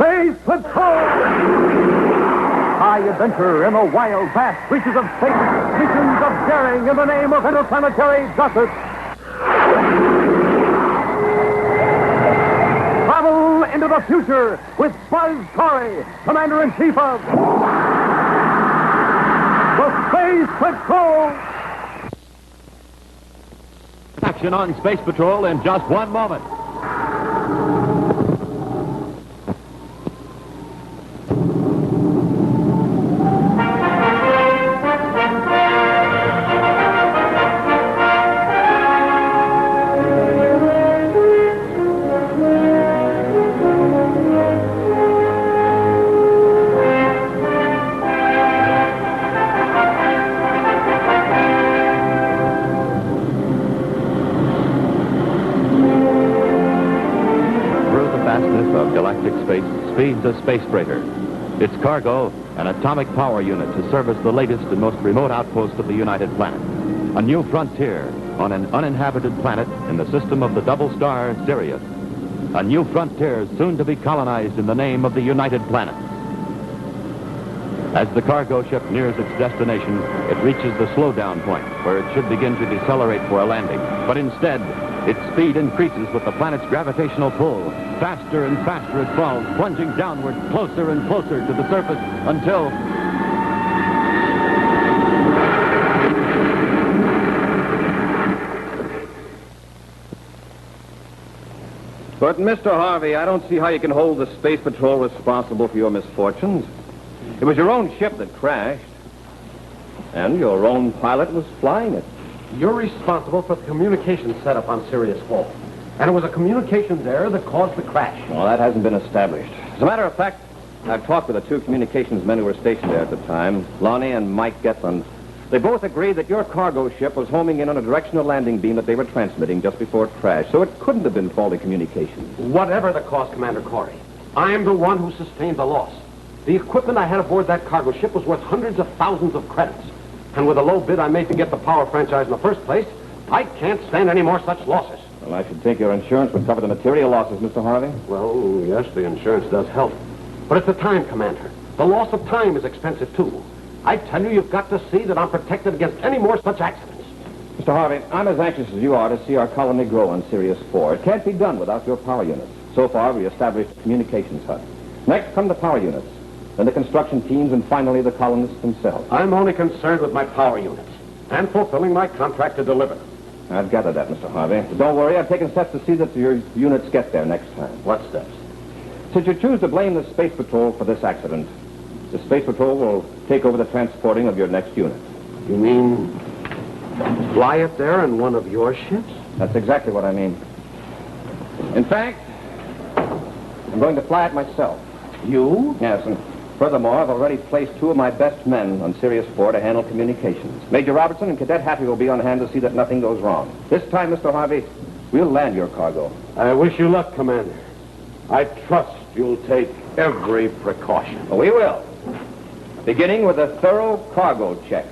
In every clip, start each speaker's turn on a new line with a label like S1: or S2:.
S1: Space Patrol! High adventure in the wild, vast reaches of space. Missions of daring in the name of interplanetary justice. Travel into the future with Buzz Corey, Commander-in-Chief of the Space Patrol.
S2: Action on Space Patrol in just 1 moment. Of galactic space speeds a space freighter. Its cargo, an atomic power unit to service the latest and most remote outpost of the United Planet. A new frontier on an uninhabited planet in the system of the double star Sirius. A new frontier soon to be colonized in the name of the United Planet. As the cargo ship nears its destination, it reaches the slowdown point where it should begin to decelerate for a landing. But instead, its speed increases with the planet's gravitational pull. Faster and faster it falls, plunging downward, closer and closer to the surface until...
S3: But, Mr. Harvey, I don't see how you can hold the Space Patrol responsible for your misfortunes. It was your own ship that crashed, and your own pilot was flying it.
S4: You're responsible for the communications setup on Sirius 4. And it was a communications error that caused the crash.
S3: Well, that hasn't been established. As a matter of fact, I've talked with the 2 communications men who were stationed there at the time, Lonnie and Mike Getland. They both agreed that your cargo ship was homing in on a directional landing beam that they were transmitting just before it crashed, so it couldn't have been faulty communications.
S4: Whatever the cause, Commander Corey, I am the one who sustained the loss. The equipment I had aboard that cargo ship was worth hundreds of thousands of credits. And with the low bid I made to get the power franchise in the first place, I can't stand any more such losses.
S3: Well, I should think your insurance would cover the material losses, Mr. Harvey.
S4: Well, yes, the insurance does help. But it's the time, Commander. The loss of time is expensive, too. I tell you, you've got to see that I'm protected against any more such accidents.
S3: Mr. Harvey, I'm as anxious as you are to see our colony grow on Sirius 4. It can't be done without your power units. So far, we established a communications hub. Next come the power units, then the construction teams, and finally the colonists themselves.
S4: I'm only concerned with my power units and fulfilling my contract to deliver them.
S3: I've gathered that, Mr. Harvey. But don't worry, I've taken steps to see that your units get there next time.
S4: What steps?
S3: Since you choose to blame the Space Patrol for this accident, the Space Patrol will take over the transporting of your next unit.
S4: You mean fly it there in one of your ships?
S3: That's exactly what I mean. In fact, I'm going to fly it myself.
S4: You?
S3: Yes, and furthermore, I've already placed 2 of my best men on Sirius 4 to handle communications. Major Robertson and Cadet Happy will be on hand to see that nothing goes wrong. This time, Mr. Harvey, we'll land your cargo.
S4: I wish you luck, Commander. I trust you'll take every precaution.
S3: We will. Beginning with a thorough cargo check.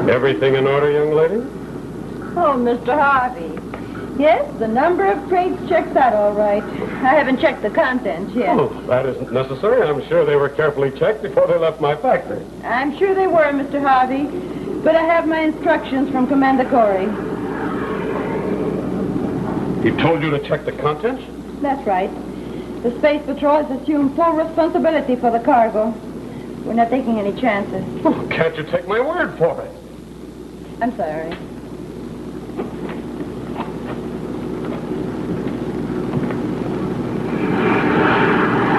S4: Everything in order, young lady?
S5: Oh, Mr. Harvey. Yes, the number of crates checks out all right. I haven't checked the contents yet.
S4: Oh, that isn't necessary. I'm sure they were carefully checked before they left my factory.
S5: I'm sure they were, Mr. Harvey. But I have my instructions from Commander Corey.
S4: He told you to check the contents?
S5: That's right. The Space Patrol has assumed full responsibility for the cargo. We're not taking any chances.
S4: Oh, can't you take my word for it?
S5: I'm sorry.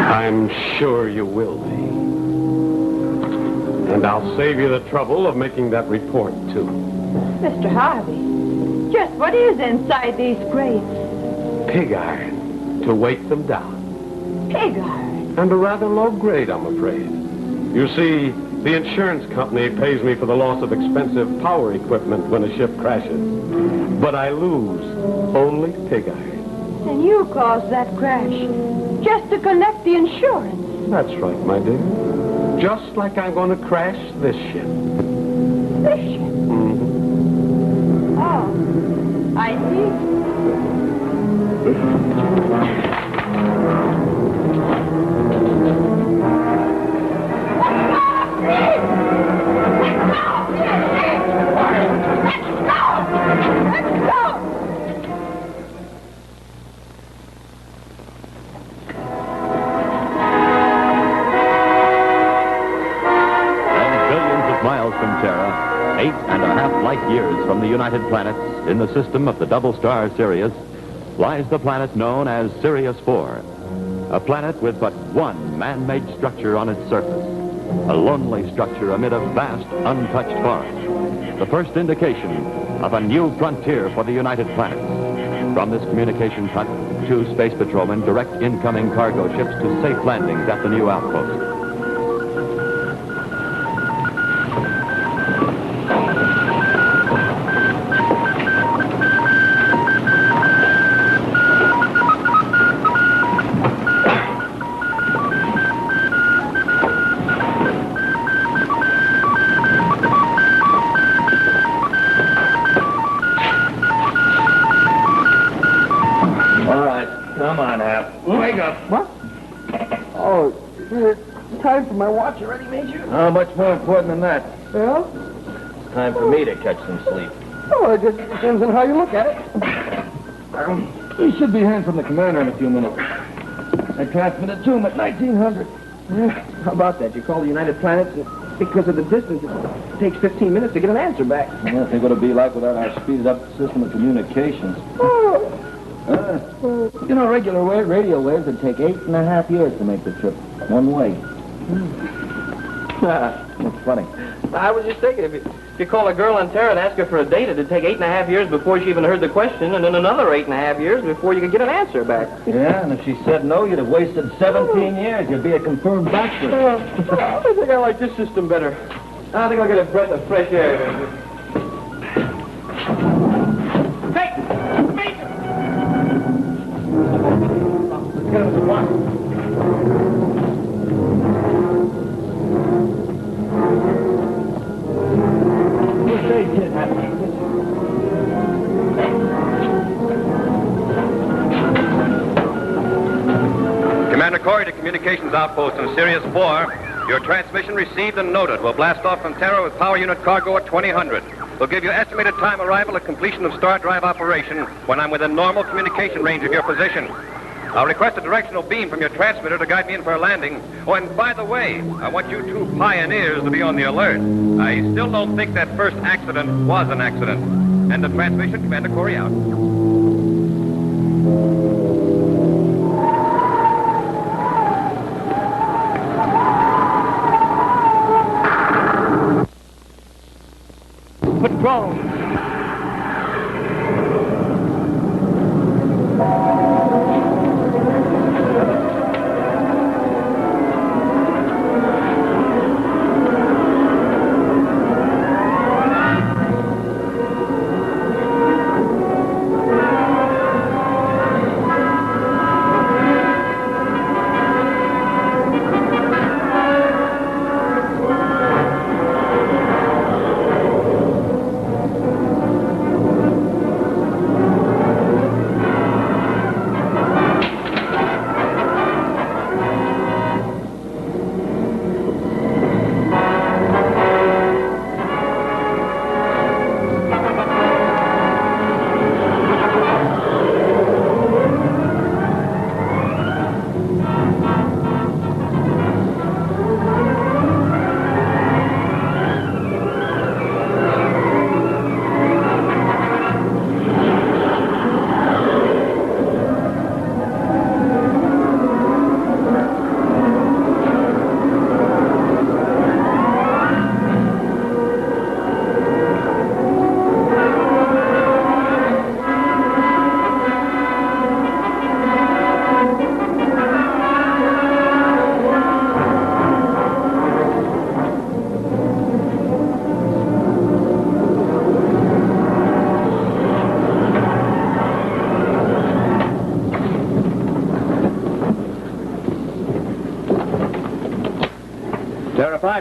S4: I'm sure you will be. And I'll save you the trouble of making that report, too.
S5: Mr. Harvey, just what is inside these crates?
S4: Pig iron to weight them down.
S5: Pig iron?
S4: And a rather low grade, I'm afraid. You see, the insurance company pays me for the loss of expensive power equipment when a ship crashes. But I lose only pig iron.
S5: And you caused that crash just to collect the insurance.
S4: That's right, my dear. Just like I'm going to crash this ship.
S5: This ship?
S4: Mm-hmm.
S5: Oh, I see.
S2: From Terra, 8.5 light years from the United Planets in the system of the double star Sirius, lies the planet known as Sirius 4, a planet with but one man-made structure on its surface, a lonely structure amid a vast, untouched forest, the first indication of a new frontier for the United Planets. From this communications hut, 2 space patrolmen direct incoming cargo ships to safe landings at the new outpost.
S3: Come on, Hap. Wake up.
S6: What? Oh, it's time for my watch already, Major?
S3: Much more important than that.
S6: Well?
S3: It's time for me to catch some sleep.
S6: Oh, it just depends on how you look at it.
S3: We should be hearing from the commander in a few minutes. I transmitted to him at 1900.
S6: Yeah, how about that? You call the United Planets, and because of the distance, it takes 15 minutes to get an answer back.
S3: Yeah, think what it'd be like without our speeded up system of communications.
S6: Oh.
S3: You know, regular radio waves would take 8.5 years to make the trip. One way. That's funny.
S6: I was just thinking, if you call a girl on Terra and ask her for a date, it'd take 8.5 years before she even heard the question, and then another 8.5 years before you could get an answer back.
S3: Yeah, and if she said no, you'd have wasted 17 years. You'd be a confirmed bachelor.
S6: I think I like this system better. I think I'll get a breath of fresh air. Hey! Major!
S3: Get him some watch. Good day, kid.
S7: Commander Corey to Communications Outpost in Sirius 4. Your transmission received and noted. We'll blast off from Terra with power unit cargo at 2000. We'll give you estimated time arrival at completion of star drive operation when I'm within normal communication range of your position. I'll request a directional beam from your transmitter to guide me in for a landing. Oh, and by the way, I want you 2 pioneers to be on the alert. I still don't think that first accident was an accident. End of transmission, Commander Corey out.
S1: Patrol!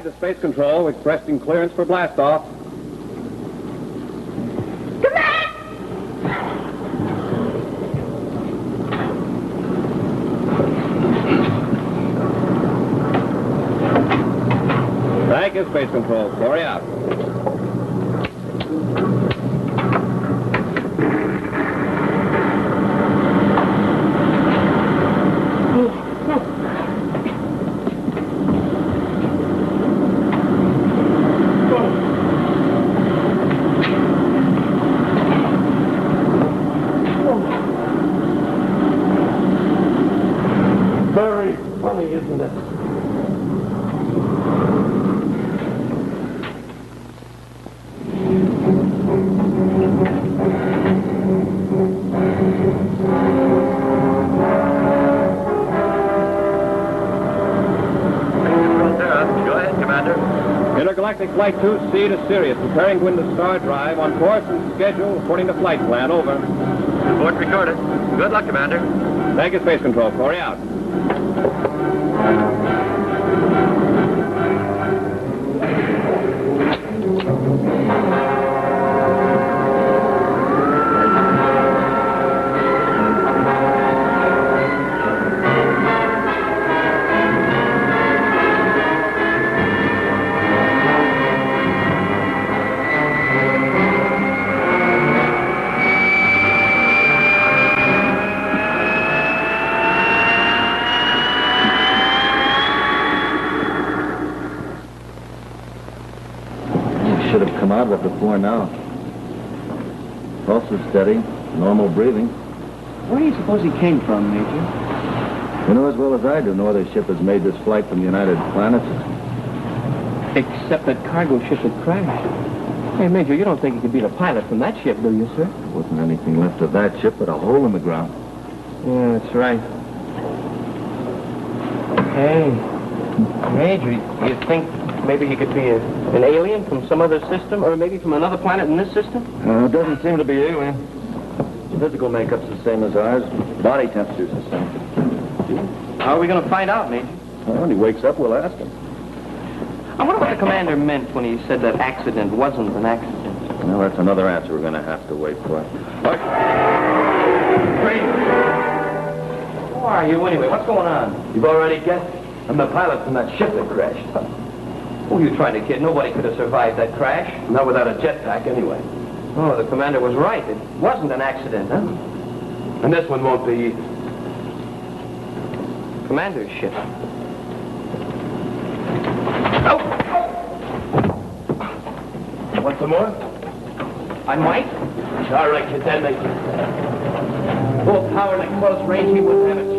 S3: 5 to Space Control, requesting clearance for blastoff. Thank you, Space Control. Corey out.
S4: Very funny, isn't it?
S7: Go ahead, Commander.
S3: Intergalactic Flight 2C to Sirius, preparing to go into star drive on course and schedule according to flight plan. Over.
S7: Report recorded. Good luck, Commander.
S3: Thank you, Space Control. Corey out.
S8: Should have come out of it before now. Pulse is steady, normal breathing.
S6: Where do you suppose he came from, Major?
S8: You know as well as I do, no other ship has made this flight from the United Planets.
S6: Except that cargo ship had crashed. Hey, Major, you don't think he could be the pilot from that ship, do you, sir?
S8: There wasn't anything left of that ship but a hole in the ground.
S6: Yeah, that's right. Hey, Major, you think maybe he could be an alien from some other system, or maybe from another planet in this system?
S8: It doesn't seem to be alien. Physical makeup's the same as ours. Body temperature's the same.
S6: How are we going to find out, Major?
S8: Well, when he wakes up, we'll ask him.
S6: I wonder what the commander meant when he said that accident wasn't an accident.
S8: Well, that's another answer we're going to have to wait for.
S6: Who are you, anyway? What's going on?
S8: You've already guessed. I'm the pilot from that ship that crashed.
S6: Who are you trying to kid? Nobody could have survived that crash.
S8: Not without a jetpack, anyway.
S6: Oh, the commander was right. It wasn't an accident, huh?
S4: And this one won't be.
S6: Commander's ship.
S8: Want some more?
S6: I might.
S8: All right, Lieutenant.
S6: Full power and at close range, he wouldn't have a chance.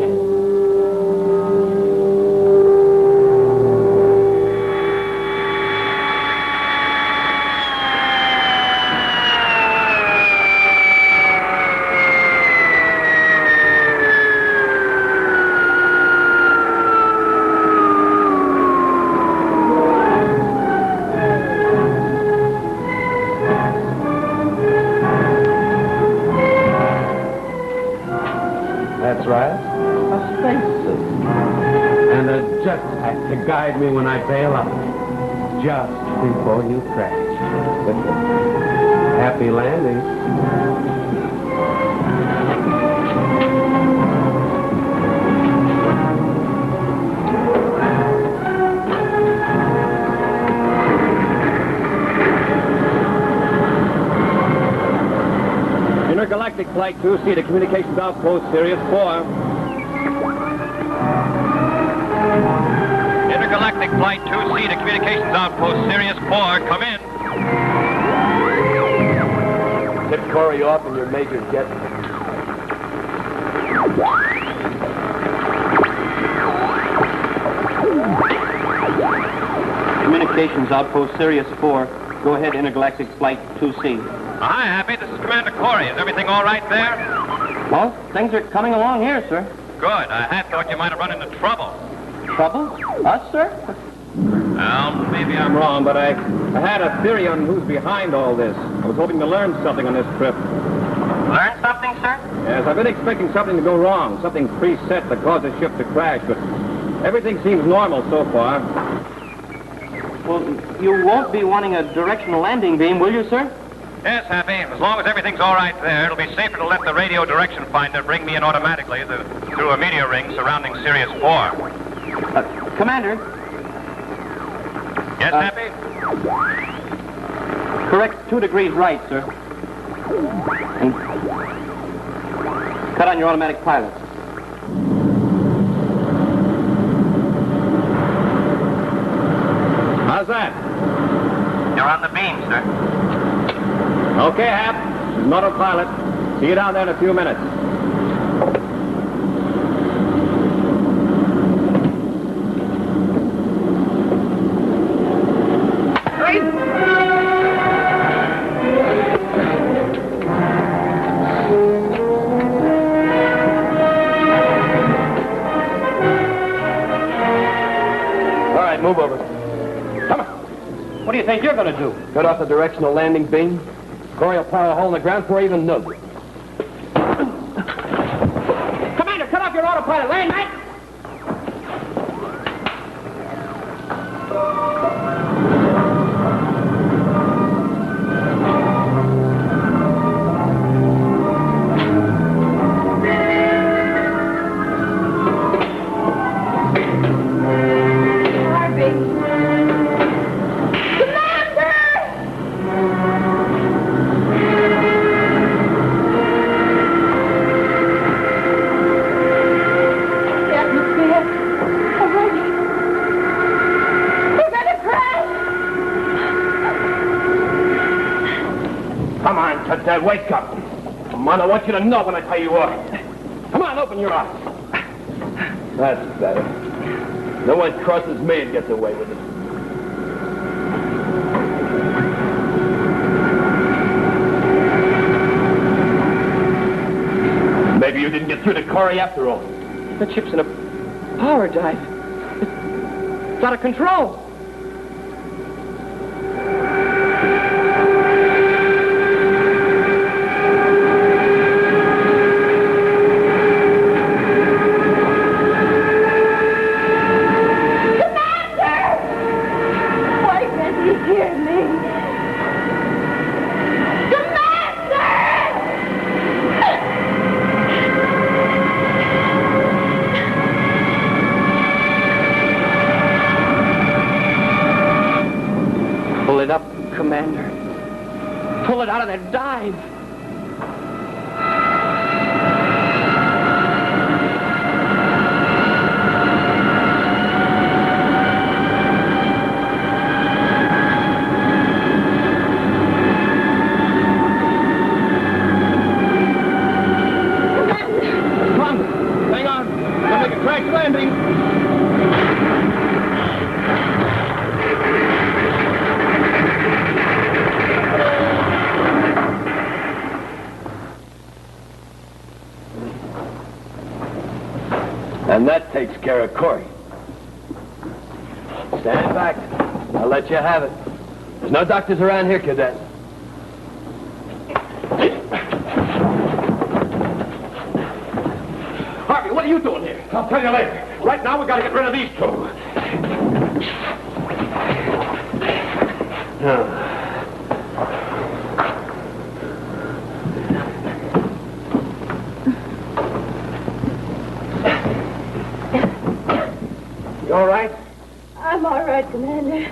S4: That's right. A spacesuit. And a jetpack to guide me when I bail out. Just before you crash. Happy landing.
S3: Intergalactic Flight 2C to Communications Outpost, Sirius 4.
S7: Intergalactic Flight 2C to Communications Outpost, Sirius 4. Come in.
S8: Tip Corey off in your major jet.
S6: Communications Outpost, Sirius 4. Go ahead, Intergalactic Flight 2C.
S7: Hi, Happy. This is Commander Corey. Is everything all right there?
S6: Well, things are coming along here, sir.
S7: Good. I had thought you might have run into trouble.
S6: Trouble? Us, sir?
S3: Well, maybe I'm wrong, but I had a theory on who's behind all this. I was hoping to learn something on this trip.
S7: Learn something, sir?
S3: Yes, I've been expecting something to go wrong, something preset that caused the ship to crash, but everything seems normal so far.
S6: Well, you won't be wanting a directional landing beam, will you, sir?
S7: Yes, Happy. As long as everything's all right there, it'll be safer to let the radio direction finder bring me in automatically through a meteor ring surrounding Sirius 4.
S6: Commander?
S7: Yes, Happy?
S6: Correct 2 degrees right, sir. And cut on your automatic pilot.
S7: How's that?
S6: You're on the beam, sir.
S7: Okay, Hap. This is autopilot. See you down there in a few minutes.
S6: All right, move over. Come on. What do you think you're going to do?
S4: Cut off the directional landing beam. Corey will power a hole in the ground before I even know it.
S6: Commander, cut off your autopilot. Land, mate!
S4: Dad, wake up. Come on, I want you to know when I tell you what. Come on, open your eyes. That's better. No one crosses me and gets away with it. Maybe you didn't get through to Corey after all.
S6: The ship's in a power dive. It's out of control. Commander. Pull it out of that dive.
S4: Come on. Hang on. We'll make a crash landing. And that takes care of Corey. Stand back. I'll let you have it. There's no doctors around here, Cadet. Harvey, what are you doing here? I'll tell you later. Right now, we got to get rid of these two. You all right?
S5: I'm all right, Commander.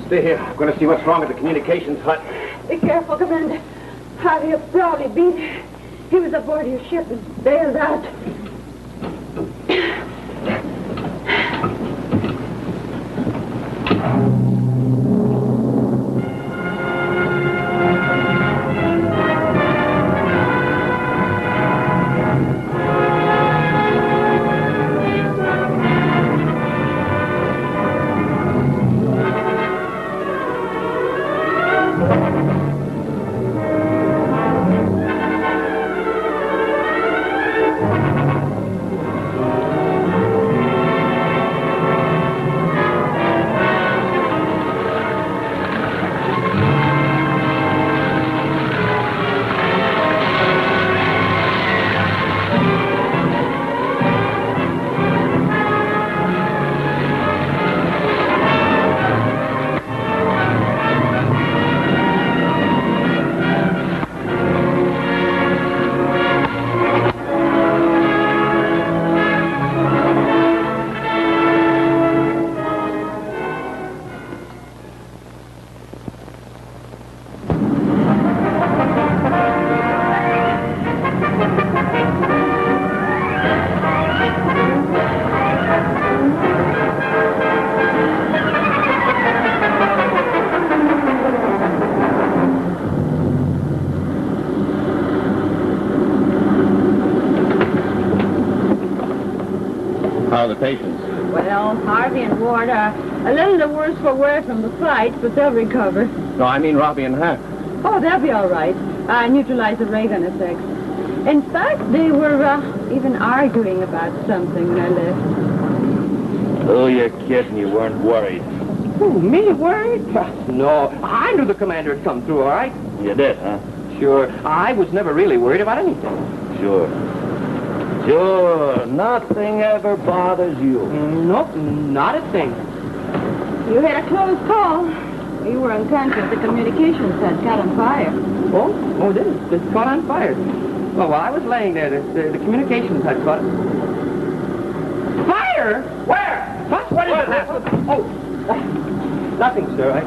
S4: Stay here. I'm going to see what's wrong with the communications hut.
S5: Be careful, Commander. Harvey will probably be there. He was aboard your ship and bailed out.
S2: How are the patients?
S5: Well, Harvey and Ward are a little the worse for wear from the fight, but they'll recover.
S3: No, I mean Robbie and Hack.
S5: Oh, they'll be all right. I neutralized the ray gun effects. In fact, they were even arguing about something when I left.
S8: Oh, you're kidding. You weren't worried.
S6: Who, me worried? No, I knew the commander had come through, all right?
S8: You did, huh?
S6: Sure. I was never really worried about anything.
S8: Sure. Sure. Nothing ever bothers you.
S6: Nope, not a thing.
S5: You had a close call. You were unconscious. The communications had caught on fire.
S6: Oh, did it? It caught on fire. Oh, well, I was laying there. The communications had caught. Fire? Where? What is it? Oh, nothing, sir.